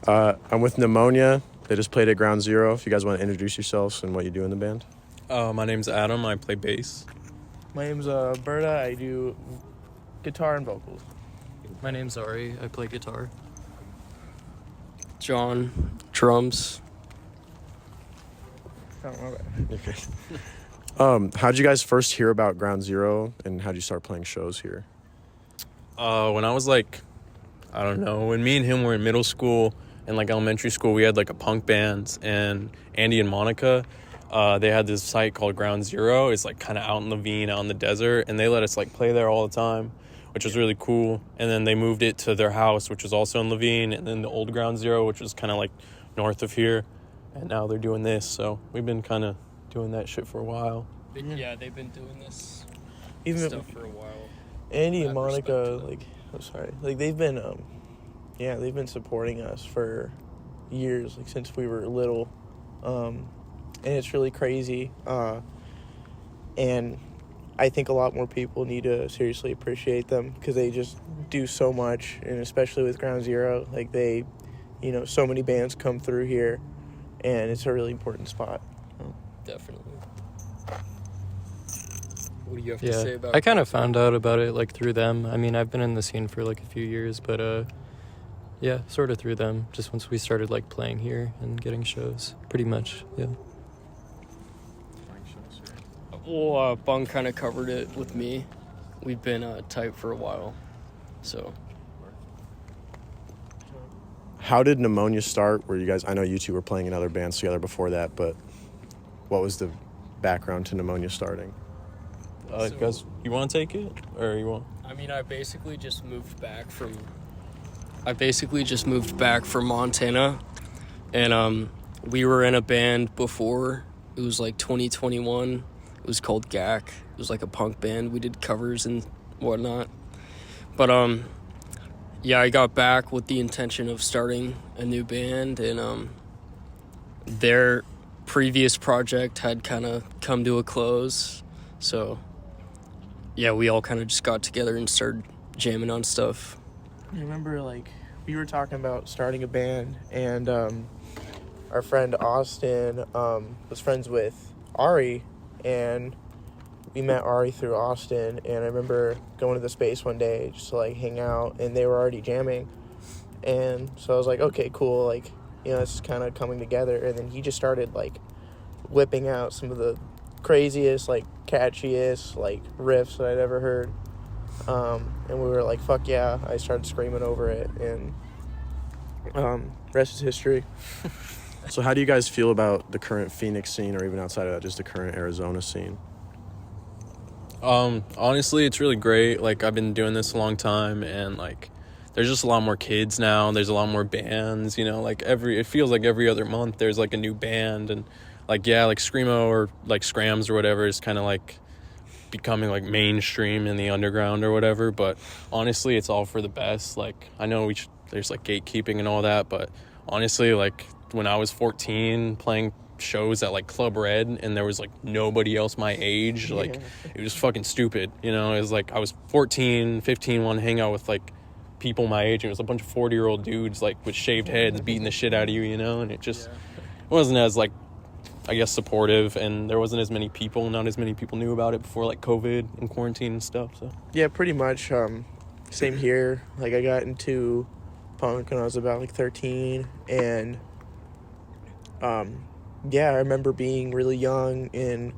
I'm with Pneumonia. They just played at Ground Zero. If you guys want to introduce yourselves and what you do in the band. My name's Adam. I play bass. My name's Berta. I do guitar and vocals. My name's Ari. I play guitar. John, drums. Okay. How'd you guys first hear about Ground Zero, and how'd you start playing shows here? When I was like, I don't know, when me and him were in middle school and like elementary school, we had like a punk band, and Andy and Monica, they had this site called Ground Zero. It's like kind of out in Levine, out in the desert, and they let us like play there all the time, which was really cool. And then they moved it to their house, which was also in Levine, and then the old Ground Zero, which was kind of like north of here. And now they're doing this, so we've been kind of doing that shit for a while. Yeah, they've been doing this stuff for a while. Andy and Monica, they've been supporting us for years, like since we were little, and it's really crazy. And I think a lot more people need to seriously appreciate them because they just do so much, and especially with Ground Zero, like they, so many bands come through here, and it's a really important spot. Definitely. What do you have to say about it? I kind of found out about it like through them. I mean, I've been in the scene for like a few years, but sort of through them. Just once we started like playing here and getting shows, pretty much, yeah. Well, Bung kind of covered it with me. We've been tight for a while, so. How did Pneumonia start? I know you two were playing in other bands together before that, but what was the background to Pneumonia starting? Guys, you want to take it, or you want? I mean, I basically just moved back from Montana, and we were in a band before. It was like 2021. It was called GAC. It was like a punk band. We did covers and whatnot. But I got back with the intention of starting a new band, and their previous project had kind of come to a close, so. Yeah, we all kind of just got together and started jamming on stuff. I remember, we were talking about starting a band, and our friend Austin was friends with Ari, and we met Ari through Austin, and I remember going to the space one day just to, hang out, and they were already jamming, and so I was like, okay, cool, this is kind of coming together, and then he just started, whipping out some of the craziest, catchiest, riffs that I'd ever heard. And we were like, fuck yeah. I started screaming over it, and rest is history. So how do you guys feel about the current Phoenix scene, or even outside of that, just the current Arizona scene? Honestly, it's really great. I've been doing this a long time, and there's just a lot more kids now. There's a lot more bands, it feels like every other month there's a new band, and Screamo or Scrams or whatever is kind of becoming mainstream in the underground or whatever. But honestly, it's all for the best. I know there's gatekeeping and all that, but honestly, when I was 14 playing shows at Club Red and there was nobody else my age, it was fucking stupid. It was I was 14, 15, wanted to hang out with people my age, and it was a bunch of 40-year-old dudes with shaved heads beating the shit out of you, and it just wasn't as I guess supportive, and there wasn't as many people. Not as many people knew about it before COVID and quarantine and stuff. So yeah, pretty much. Same here. I got into punk when I was about 13, and I remember being really young and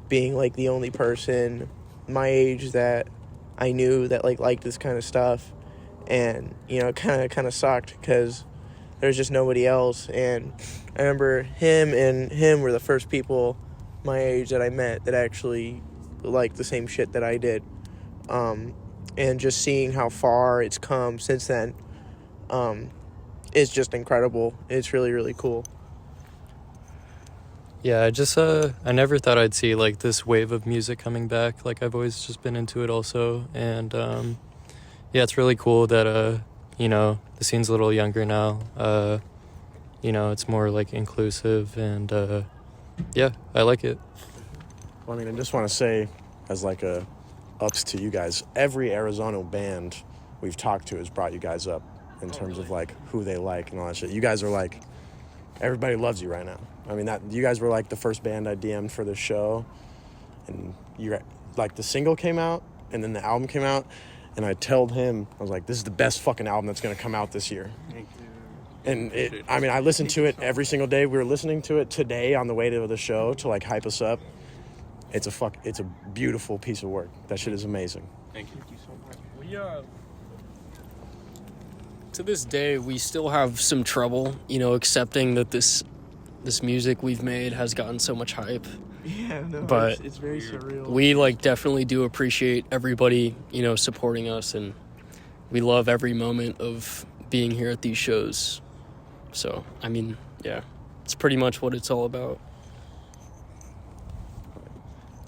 being the only person my age that I knew that liked this kind of stuff, and it kind of sucked because there's just nobody else. And I remember him were the first people my age that I met that actually liked the same shit that I did. And just seeing how far it's come since then is just incredible. It's really, really cool. Yeah, I never thought I'd see this wave of music coming back. I've always just been into it also. And it's really cool that the scene's a little younger now. It's more inclusive, and I like it. Well, I just want to say, as ups to you guys, every Arizona band we've talked to has brought you guys up in terms of like who they like and all that shit. You guys are like, everybody loves you right now. I mean, that you guys were like the first band I DM'd for the show, and you like the single came out and then the album came out, and I told him, I was like, this is the best fucking album that's gonna come out this year. Thank you. And I mean, I listen to it every single day. We were listening to it today on the way to the show to like hype us up. It's a beautiful piece of work. That shit is amazing. Thank you so much. We to this day we still have some trouble, accepting that this music we've made has gotten so much hype. Yeah, no, But it's very surreal. We definitely do appreciate everybody, supporting us, and we love every moment of being here at these shows. So, I mean, yeah, it's pretty much what it's all about.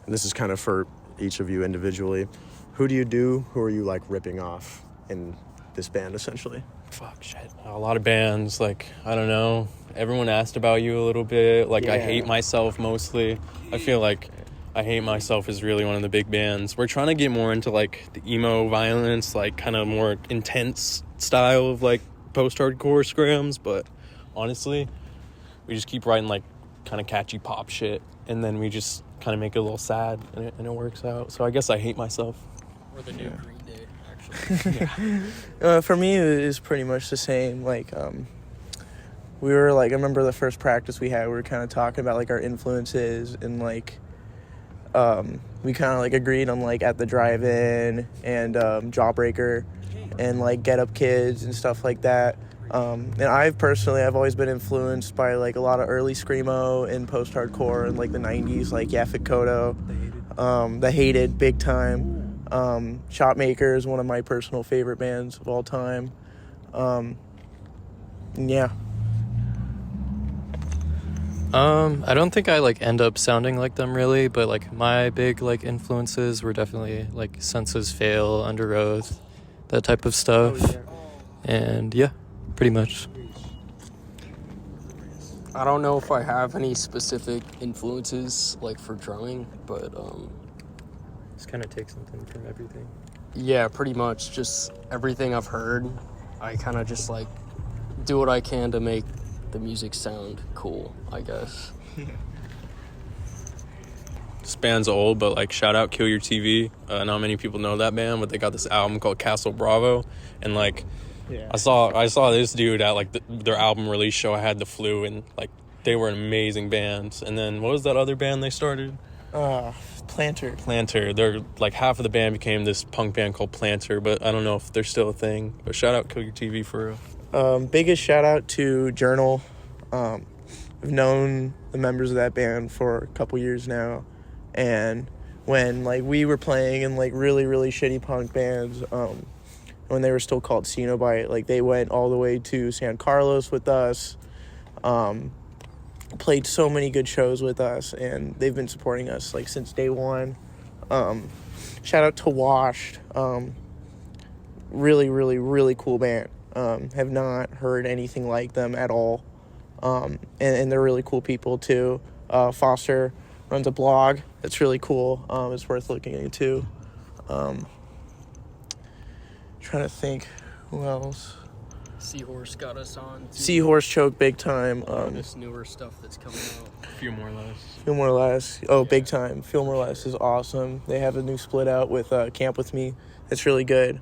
And this is kind of for each of you individually. Who are you like ripping off in this band essentially? Fuck, shit. A lot of bands, like, I don't know. Everyone asked about you a little bit. Like, I Hate Myself mostly. I feel like I Hate Myself is really one of the big bands. We're trying to get more into, like, the emo violence, like, kind of more intense style of, like, post-hardcore screams. But honestly, we just keep writing, like, kind of catchy pop shit. And then we just kind of make it a little sad, and it works out. So I guess I Hate Myself. Or the new Green Day, actually. For me, it is pretty much the same. Like, we were like, I remember the first practice we had, we were kind of talking about like our influences, and like, we kind of like agreed on like At the Drive-In and Jawbreaker and like Get Up Kids and stuff like that. And I've always been influenced by like a lot of early Screamo and post-hardcore in like the 90s, like Yaphet Kotto, The Hated, big time. Shotmaker is one of my personal favorite bands of all time. Yeah. I don't think I like end up sounding like them really, but like my big like influences were definitely like Senses Fail, Under Oath, that type of stuff. Oh, yeah. And yeah, pretty much. I don't know if I have any specific influences like for drumming, but Just kind of take something from everything. yeah, pretty much just everything I've heard. I kind of just like do what I can to make the music sound cool, I guess. This band's old, but like shout out Kill Your TV. Not many people know that band, but they got this album called Castle Bravo, and like Yeah. I saw this dude at like their album release show. I had the flu, and like they were an amazing band. And then what was that other band they started? Planter. Planter. They're like half of the band became this punk band called Planter, but I don't know if they're still a thing. But shout out Kill Your TV for real. Biggest shout out to Journal. I've known the members of that band for a couple years now, and when like we were playing in like really really shitty punk bands, when they were still called Cenobite, like they went all the way to San Carlos with us, played so many good shows with us, and they've been supporting us like since day one. Shout out to Washed. Really really really cool band. Have not heard anything like them at all. And they're really cool people too. Foster runs a blog that's really cool. It's worth looking into. Trying to think who else. Seahorse got us on too. Seahorse Choke big time. This newer stuff that's coming out. A few more or less. Feel More or Less. Oh, big time. Feel More or Less is awesome. They have a new split out with Camp With Me. It's really good.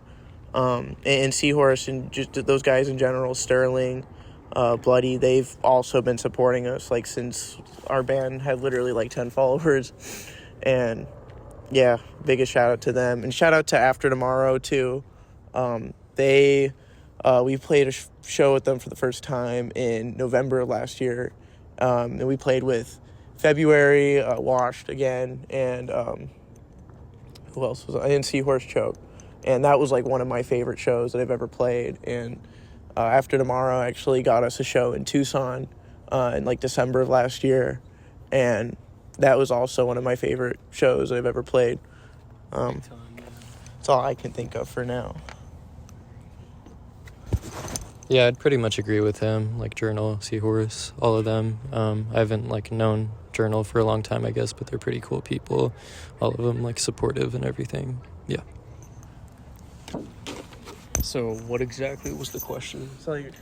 And Seahorse and just those guys in general, Sterling, Bloody, they've also been supporting us like since our band had literally like 10 followers. And yeah, biggest shout out to them. And shout out to After Tomorrow too. We played a show with them for the first time in November of last year. And we played with February, Washed again, and who else was I? And Seahorse Choke. And that was like one of my favorite shows that I've ever played. And After Tomorrow actually got us a show in Tucson in like December of last year. And that was also one of my favorite shows that I've ever played. That's all I can think of for now. Yeah, I'd pretty much agree with him. Like Journal, Seahorse, all of them. I haven't like known Journal for a long time, I guess, but they're pretty cool people. All of them like supportive and everything. Yeah. So what exactly was the question? So like,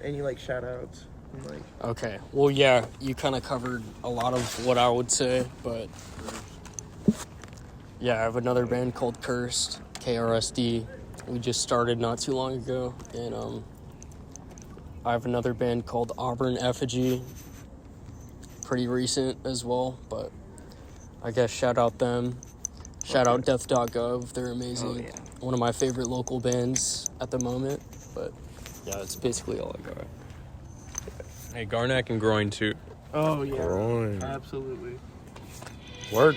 any like shout outs? Like, Okay. Well, yeah, you kind of covered a lot of what I would say, but yeah, I have another band called Cursed, KRSD. We just started not too long ago, and I have another band called Auburn Effigy, pretty recent as well, but I guess shout out them. Shout out Death.gov, they're amazing. Oh, yeah. One of my favorite local bands at the moment, but yeah, that's basically all I got. Hey, Garnack and Groin too. oh yeah, Groin. absolutely. Word.